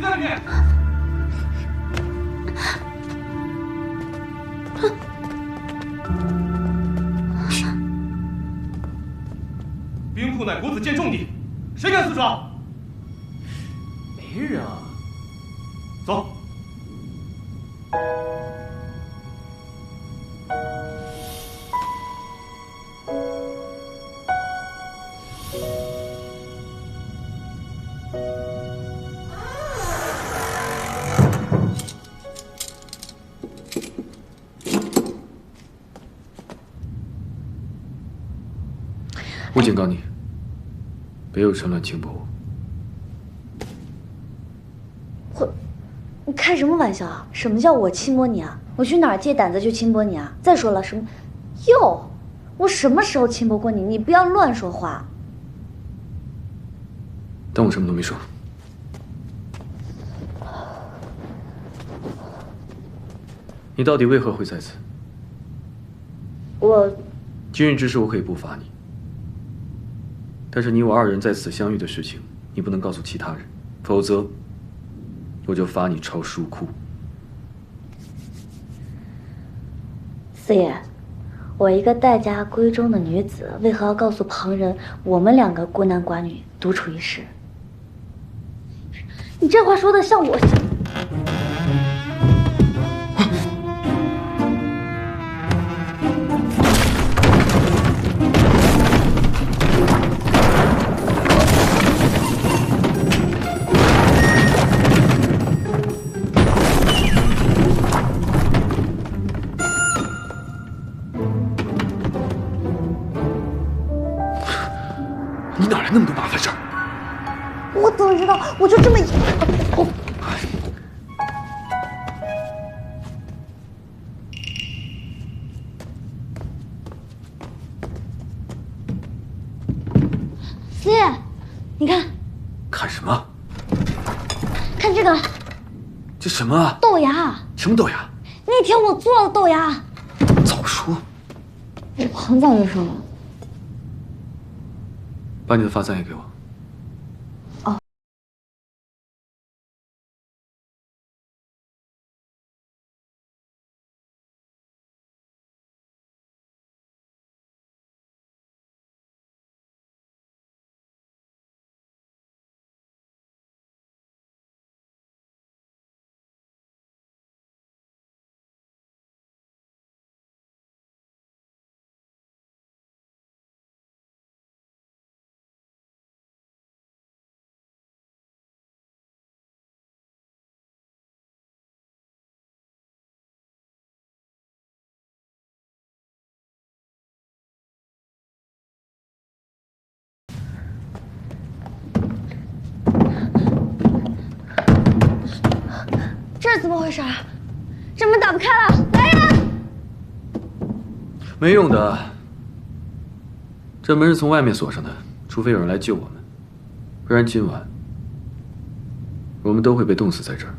谁在里面？兵库乃国子监重地，谁敢私闯？没人啊。走。我警告你，别有趁乱轻薄我。你开什么玩笑啊？什么叫我轻薄你啊？我去哪儿借胆子就轻薄你啊？再说了，什么？哟，我什么时候轻薄过你？你不要乱说话。但我什么都没说。你到底为何会在此？今日之事我可以不罚你，但是你我二人在此相遇的事情，你不能告诉其他人，否则我就罚你抄书库。四爷，我一个待嫁闺中的女子，为何要告诉旁人我们两个孤男寡女独处一室？你这话说的像我。你哪来那么多麻烦事儿？我怎么知道？我就这么四爷，你看，看什么？看这个这什么啊？豆芽。什么豆芽？那天我做了豆芽。早说！我很早就说了。把你的发簪也给我。这是怎么回事？这门打不开了，来人！没用的，这门是从外面锁上的，除非有人来救我们，不然今晚我们都会被冻死在这儿。